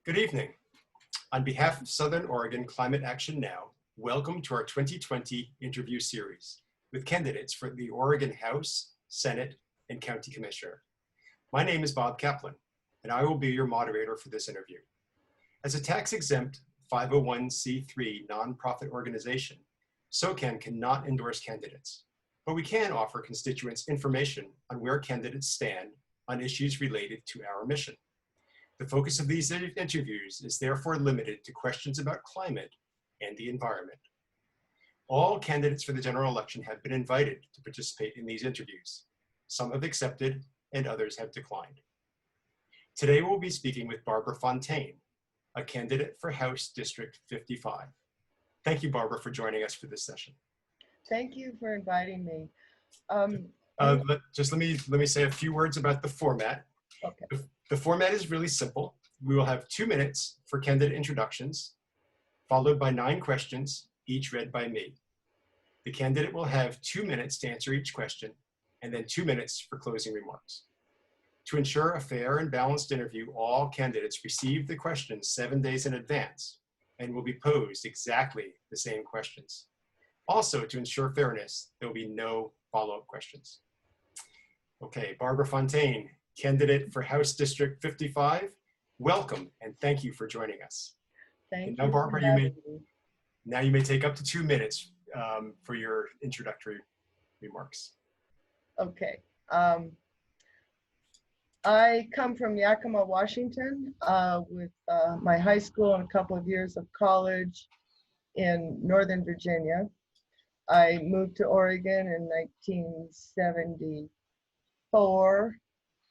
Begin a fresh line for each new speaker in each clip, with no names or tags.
Good evening. On behalf of Southern Oregon Climate Action Now, welcome to our 2020 interview series with candidates for the Oregon House, Senate, and County Commissioner. My name is Bob Kaplan, and I will be your moderator for this interview. As a tax-exempt 501c3 nonprofit organization, SOCAN cannot endorse candidates, but we can offer constituents information on where candidates stand on issues related to our mission. The focus of these interviews is therefore limited to questions about climate and the environment. All candidates for the general election have been invited to participate in these interviews. Some have accepted and others have declined. Today we'll be speaking with Barbara Fontaine, a candidate for House District 55. Thank you, Barbara, for joining us for this session.
Thank you for inviting me.
Let me say a few words about the format.
Okay.
The format is really simple. We will have 2 minutes for candidate introductions, followed by 9 questions, each read by me. The candidate will have 2 minutes to answer each question, and then 2 minutes for closing remarks. To ensure a fair and balanced interview, all candidates receive the questions 7 days in advance and will be posed exactly the same questions. Also, to ensure fairness, there will be no follow-up questions. Okay, Barbara Fontaine, candidate for House District 55, welcome and thank you for joining us.
Thank you.
Now, Barbara, you may take up to 2 minutes for your introductory remarks.
Okay. I come from Yakima, Washington, with my high school and a couple of years of college in Northern Virginia. I moved to Oregon in 1974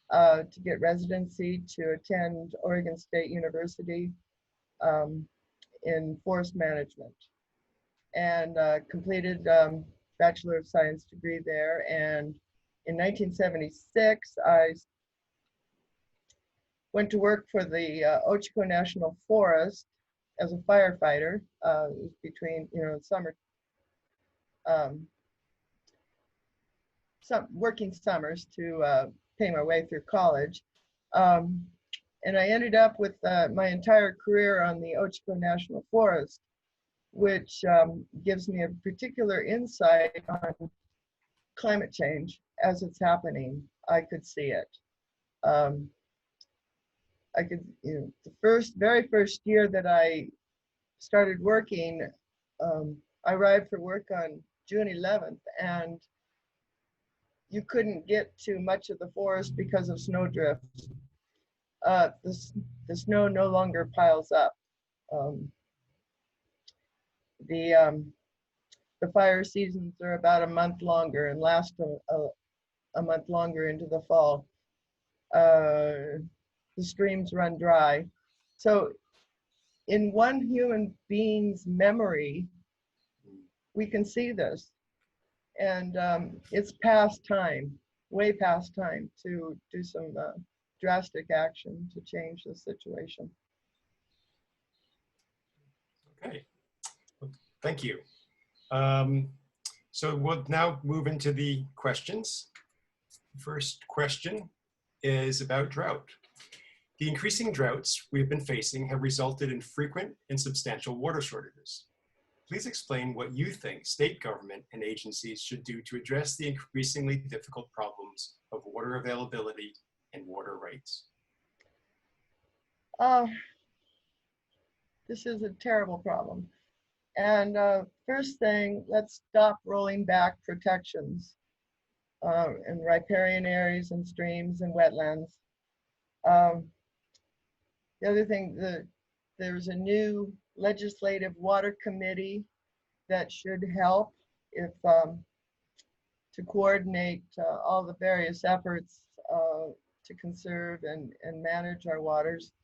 to get residency to attend Oregon State University in forest management, and completed Bachelor of Science degree there. And in 1976, I went to work for the Ochiko National Forest as a firefighter. It was between, summer, working summers to pay my way through college. And I ended up with my entire career on the Ochiko National Forest, which gives me a particular insight on climate change as it's happening. I could see it. The very first year that I started working, I arrived for work on June 11th, and you couldn't get to much of the forest because of snowdrift. The snow no longer piles up. The fire seasons are about a month longer and last a month longer into the fall. The streams run dry. So in one human being's memory, we can see this. And it's past time, way past time, to do some drastic action to change the situation.
Okay, thank you. So we'll now move into the questions. First question is about drought. The increasing droughts we've been facing have resulted in frequent and substantial water shortages. Please explain what you think state government and agencies should do to address the increasingly difficult problems of water availability and water rights.
This is a terrible problem. And first thing, let's stop rolling back protections in riparian areas and streams and wetlands. The other thing, there's a new legislative water committee that should help to coordinate all the various efforts to conserve and manage our waters.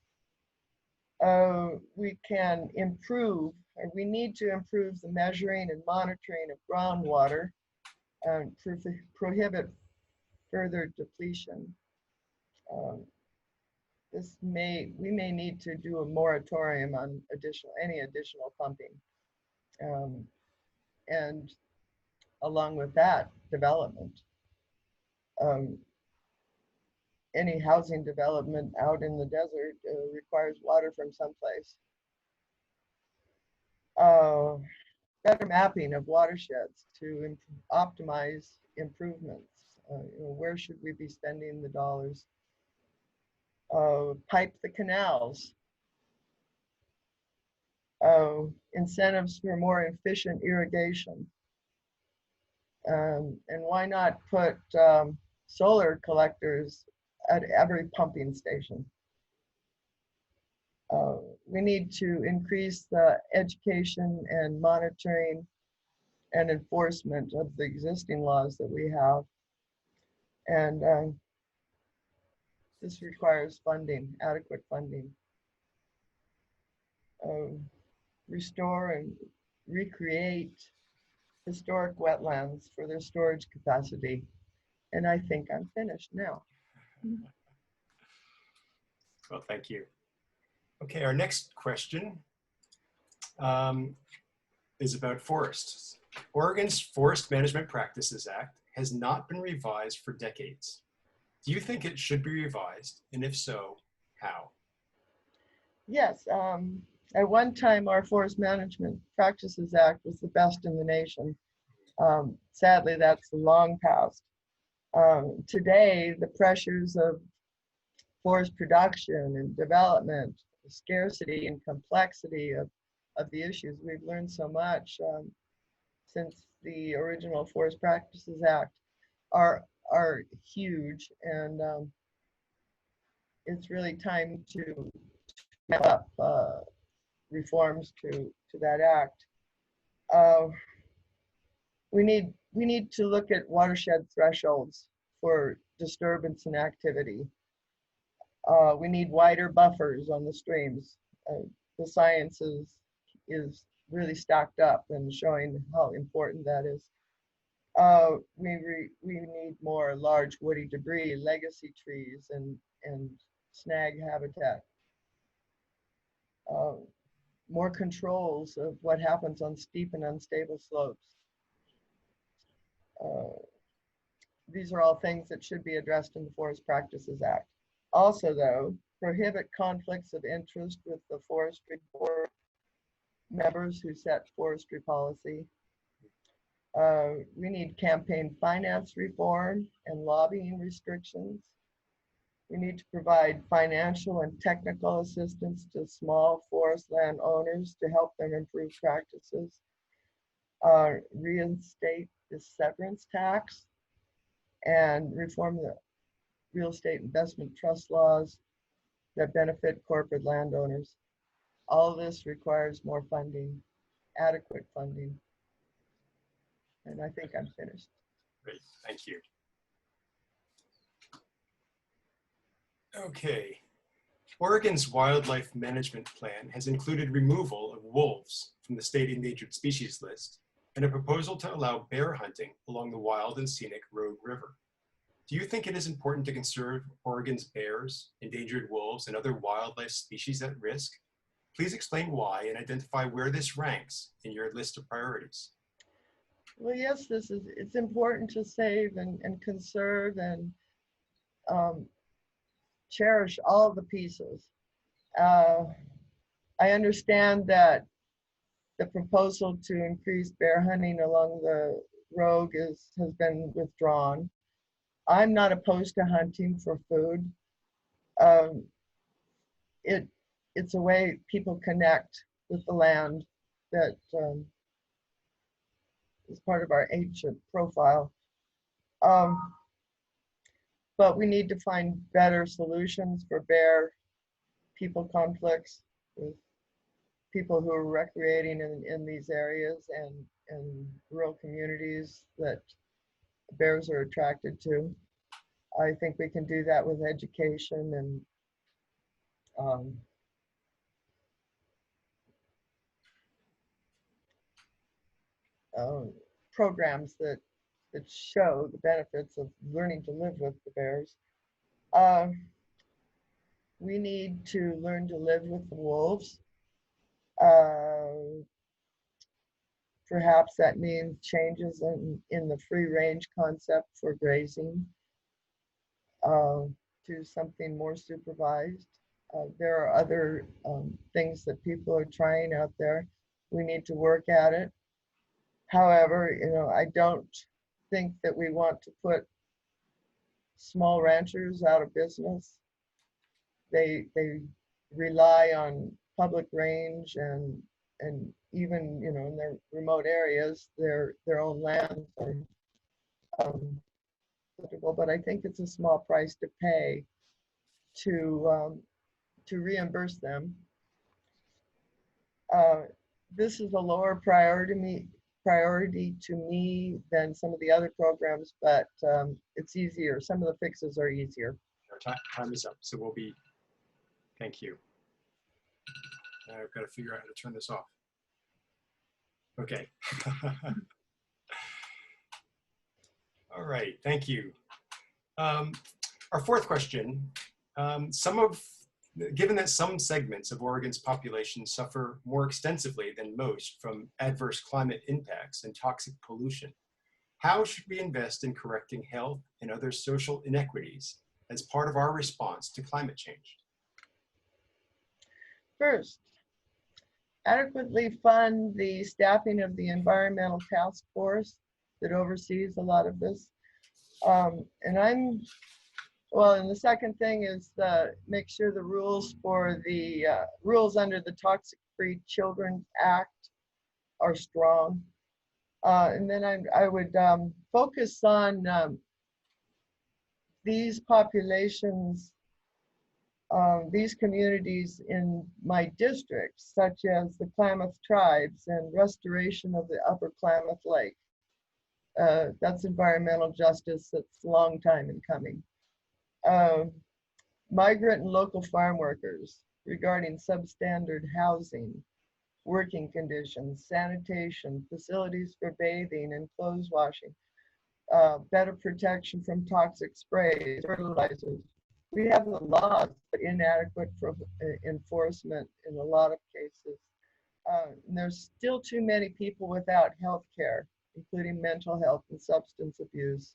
We can improve, or we need to improve the measuring and monitoring of groundwater and prohibit further depletion. We may need to do a moratorium on any additional pumping, and along with that, development. any housing development out in the desert requires water from someplace. Better mapping of watersheds to optimize improvements. Where should we be spending the dollars? Pipe the canals. Incentives for more efficient irrigation. And why not put solar collectors at every pumping station? We need to increase the education and monitoring and enforcement of the existing laws that we have. And this requires funding, adequate funding. Restore and recreate historic wetlands for their storage capacity. And I think I'm finished now.
Well, thank you. Okay, our next question is about forests. Oregon's Forest Management Practices Act has not been revised for decades. Do you think it should be revised? And if so, how?
Yes, at one time our Forest Management Practices Act was the best in the nation. Sadly, that's long past. Today, the pressures of forest production and development, the scarcity and complexity of the issues, we've learned so much since the original Forest Practices Act are huge, and it's really time to step up reforms to that act. We need to look at watershed thresholds for disturbance and activity. We need wider buffers on the streams. The science is really stacked up and showing how important that is. We need more large woody debris, legacy trees, and snag habitat. More controls of what happens on steep and unstable slopes. These are all things that should be addressed in the Forest Practices Act. Also, though, prohibit conflicts of interest with the forestry board members who set forestry policy. We need campaign finance reform and lobbying restrictions. We need to provide financial and technical assistance to small forest land owners to help them improve practices. Reinstate the severance tax and reform the real estate investment trust laws that benefit corporate landowners. All this requires more funding, adequate funding. And I think I'm finished.
Great, thank you. Okay, Oregon's wildlife management plan has included removal of wolves from the state endangered species list and a proposal to allow bear hunting along the wild and scenic Rogue River. Do you think it is important to conserve Oregon's bears, endangered wolves, and other wildlife species at risk? Please explain why and identify where this ranks in your list of priorities.
Well, yes, it's important to save and conserve and cherish all the pieces. I understand that the proposal to increase bear hunting along the Rogue has been withdrawn. I'm not opposed to hunting for food. It's a way people connect with the land that is part of our ancient profile. But we need to find better solutions for bear people conflicts with people who are recreating in these areas and rural communities that bears are attracted to. I think we can do that with education and programs that show the benefits of learning to live with the bears. We need to learn to live with the wolves. Perhaps that means changes in the free range concept for grazing. to something more supervised. There are other things that people are trying out there. We need to work at it. However, I don't think that we want to put small ranchers out of business. They rely on public range and even in their remote areas, their own lands are applicable. But I think it's a small price to pay to reimburse them. This is a lower priority to me than some of the other programs, but it's easier. Some of the fixes are easier.
Our time is up, so we'll be, thank you. I've got to figure out how to turn this off. Okay. All right, thank you. Our fourth question, given that some segments of Oregon's population suffer more extensively than most from adverse climate impacts and toxic pollution, how should we invest in correcting health and other social inequities as part of our response to climate change?
First, adequately fund the staffing of the environmental task force that oversees a lot of this. And the second thing is make sure the rules for the rules under the Toxic Free Children Act are strong. And then I would focus on these populations, these communities in my district, such as the Klamath tribes and restoration of the Upper Klamath Lake. That's environmental justice that's a long time in coming. Migrant and local farm workers regarding substandard housing, working conditions, sanitation, facilities for bathing and clothes washing, better protection from toxic sprays, fertilizers. We have the laws, but inadequate for enforcement in a lot of cases. There's still too many people without health care, including mental health and substance abuse.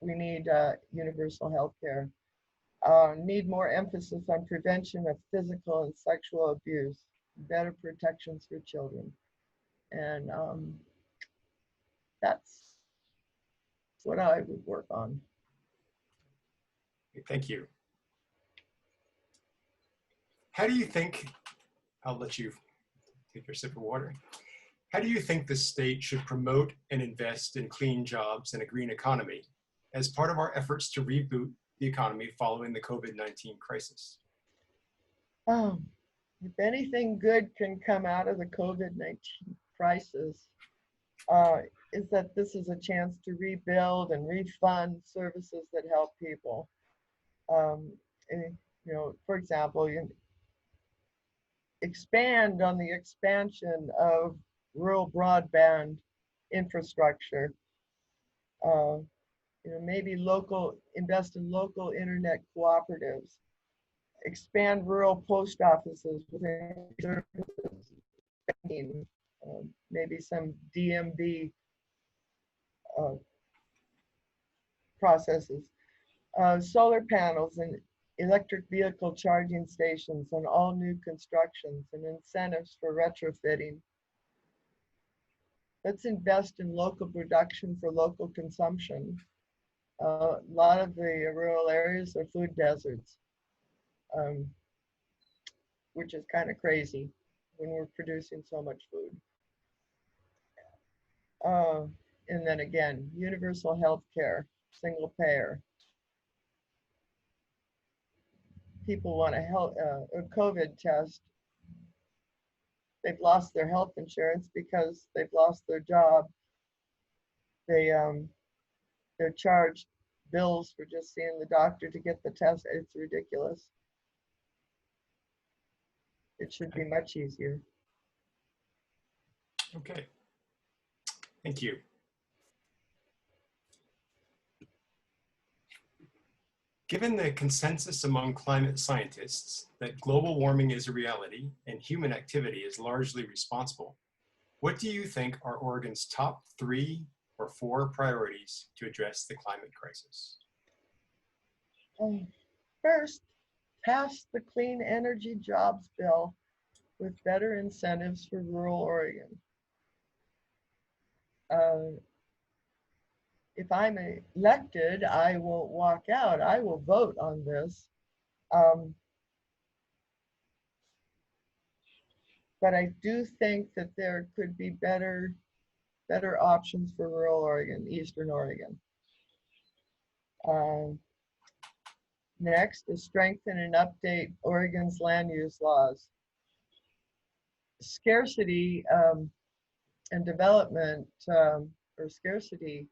We need universal health care. Need more emphasis on prevention of physical and sexual abuse, better protections for children. And that's what I would work on.
Thank you. How do you think, I'll let you take your sip of water. How do you think the state should promote and invest in clean jobs and a green economy as part of our efforts to reboot the economy following the COVID-19 crisis?
If anything good can come out of the COVID-19 crisis, is that this is a chance to rebuild and refund services that help people. For example, expand on the expansion of rural broadband infrastructure. Maybe invest in local internet cooperatives. Expand rural post offices with services, maybe some DMV processes. Solar panels and electric vehicle charging stations on all new constructions and incentives for retrofitting. Let's invest in local production for local consumption. A lot of the rural areas are food deserts, which is kind of crazy when we're producing so much food. And then again, universal health care, single payer. People want a COVID test. They've lost their health insurance because they've lost their job. They're charged bills for just seeing the doctor to get the test. It's ridiculous. It should be much easier.
Okay, thank you. Given the consensus among climate scientists that global warming is a reality and human activity is largely responsible, what do you think are Oregon's top 3 or 4 priorities to address the climate crisis?
First, pass the Clean Energy Jobs Bill with better incentives for rural Oregon. If I'm elected, I will walk out. I will vote on this. But I do think that there could be better options for rural Oregon, Eastern Oregon. Next is strengthen and update Oregon's land use laws. Scarcity and development, or scarcity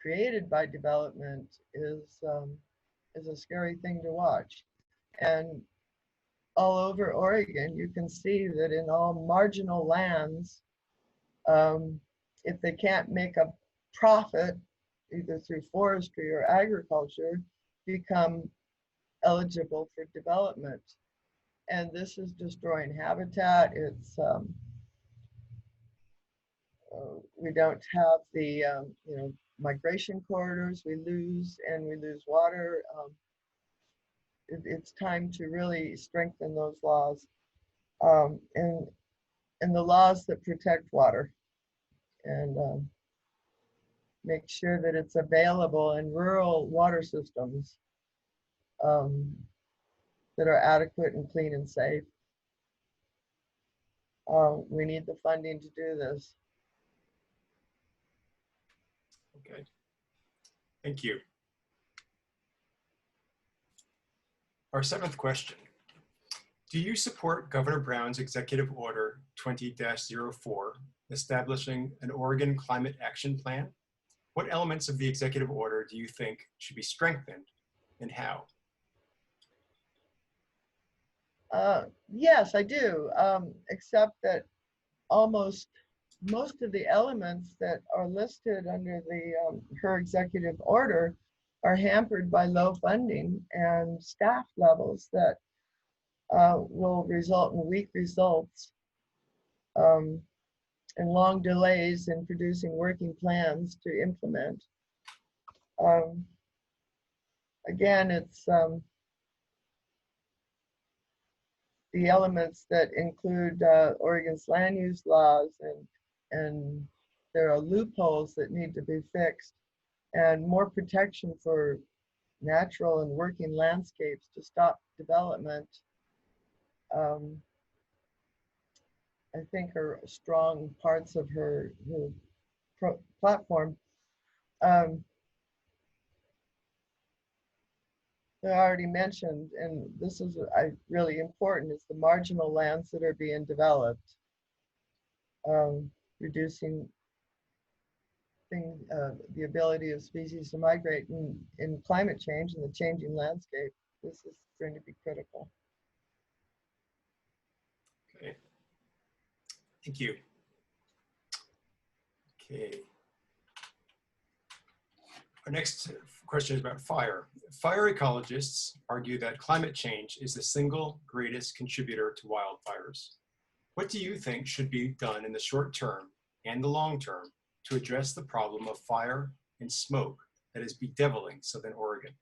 created by development is a scary thing to watch. And all over Oregon, you can see that in all marginal lands, if they can't make a profit, either through forestry or agriculture, become eligible for development. And this is destroying habitat. It's we don't have the migration corridors. We lose water. It's time to really strengthen those laws, and the laws that protect water, and make sure that it's available in rural water systems that are adequate and clean and safe. We need the funding to do this.
Okay, thank you. Our seventh question. Do you support Governor Brown's Executive Order 20-04 establishing an Oregon Climate Action Plan? What elements of the executive order do you think should be strengthened, and how?
Yes, I do, except that most of the elements that are listed under the her executive order are hampered by low funding and staff levels that will result in weak results and long delays in producing working plans to implement. Again, it's the elements that include Oregon's land use laws, and there are loopholes that need to be fixed, and more protection for natural and working landscapes to stop development. I think are strong parts of her platform. I already mentioned, and this is really important, is the marginal lands that are being developed, reducing the ability of species to migrate in climate change and the changing landscape. This is going to be critical.
Okay, thank you. Okay. Our next question is about fire. Fire ecologists argue that climate change is the single greatest contributor to wildfires. What do you think should be done in the short term and the long term to address the problem of fire and smoke that is bedeviling Southern Oregon?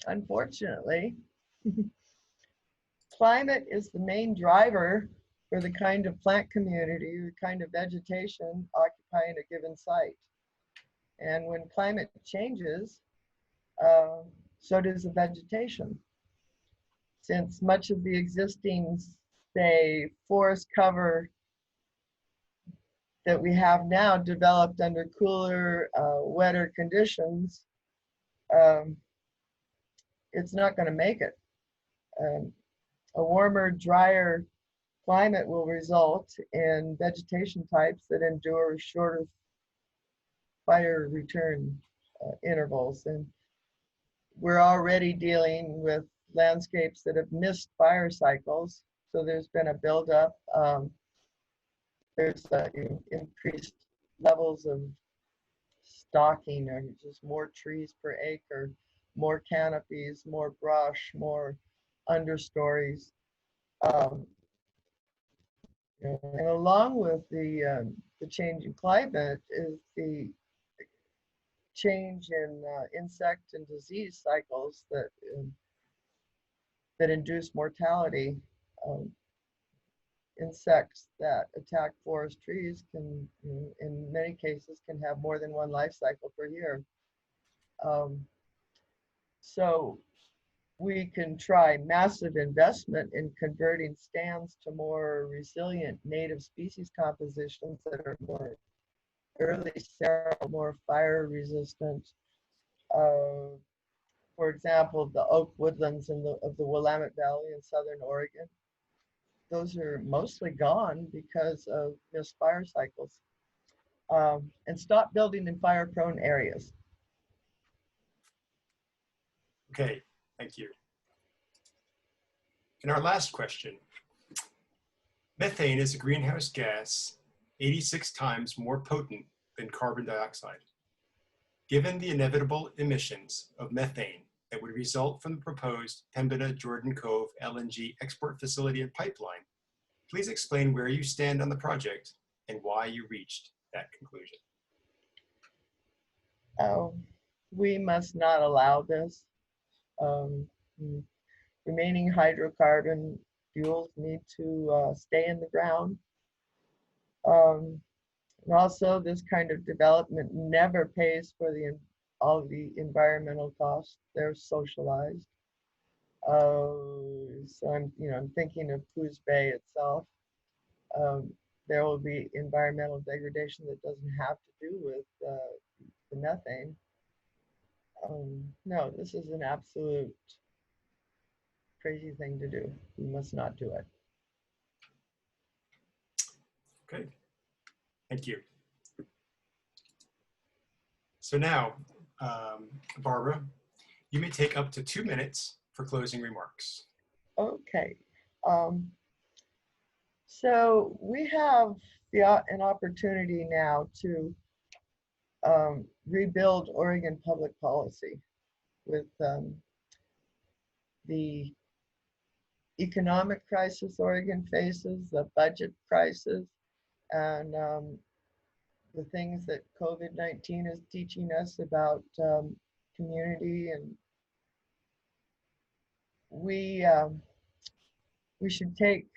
Unfortunately, climate is the main driver for the kind of plant community, the kind of vegetation occupying a given site. And when climate changes, so does the vegetation. Since much of the existing, say, forest cover that we have now developed under cooler, wetter conditions, it's not going to make it. A warmer, drier climate will result in vegetation types that endure shorter fire return intervals. And we're already dealing with landscapes that have missed fire cycles. So there's been a buildup. There's increased levels of stocking, or just more trees per acre, more canopies, more brush, more understories. And along with the changing climate is the change in insect and disease cycles that induce mortality. Um, Insects that attack forest trees can, in many cases, can have more than one life cycle per year. So we can try massive investment in converting stands to more resilient native species compositions that are more early sterile, more fire resistant. For example, the oak woodlands of the Willamette Valley in Southern Oregon, those are mostly gone because of missed fire cycles. And stop building in fire-prone areas.
Okay, thank you. And our last question. Methane is a greenhouse gas 86 times more potent than carbon dioxide. Given the inevitable emissions of methane that would result from the proposed Pembina Jordan Cove LNG export facility and pipeline, please explain where you stand on the project and why you reached that conclusion.
We must not allow this. Remaining hydrocarbon fuels need to stay in the ground. And also, this kind of development never pays for all the environmental costs. They're socialized. So I'm thinking of Coos Bay itself. There will be environmental degradation that doesn't have to do with the methane. No, this is an absolute crazy thing to do. We must not do it.
Okay, thank you. So now, Barbara, you may take up to 2 minutes for closing remarks.
Okay. So we have an opportunity now to rebuild Oregon public policy with the economic crisis Oregon faces, the budget crisis, and the things that COVID-19 is teaching us about community. And we should take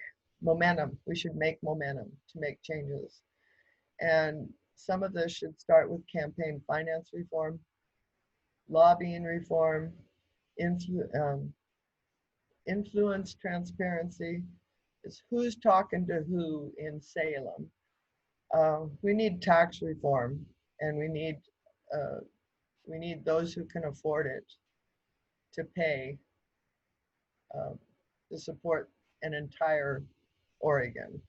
momentum. We should make momentum to make changes. And some of this should start with campaign finance reform, lobbying reform, influence transparency. Is who's talking to who in Salem. We need tax reform, and we need those who can afford it to pay to support an entire Oregon.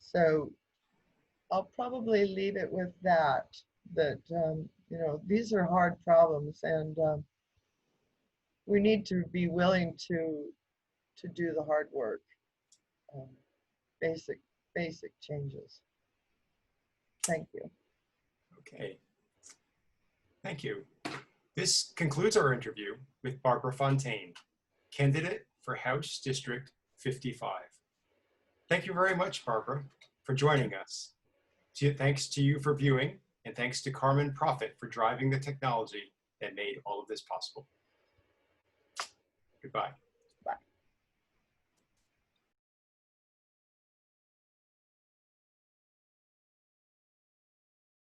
So I'll probably leave it with that these are hard problems, and we need to be willing to do the hard work, basic changes. Thank you.
Okay, thank you. This concludes our interview with Barbara Fontaine, candidate for House District 55. Thank you very much, Barbara, for joining us. Thanks to you for viewing, and thanks to Carmen Profit for driving the technology that made all of this possible. Goodbye.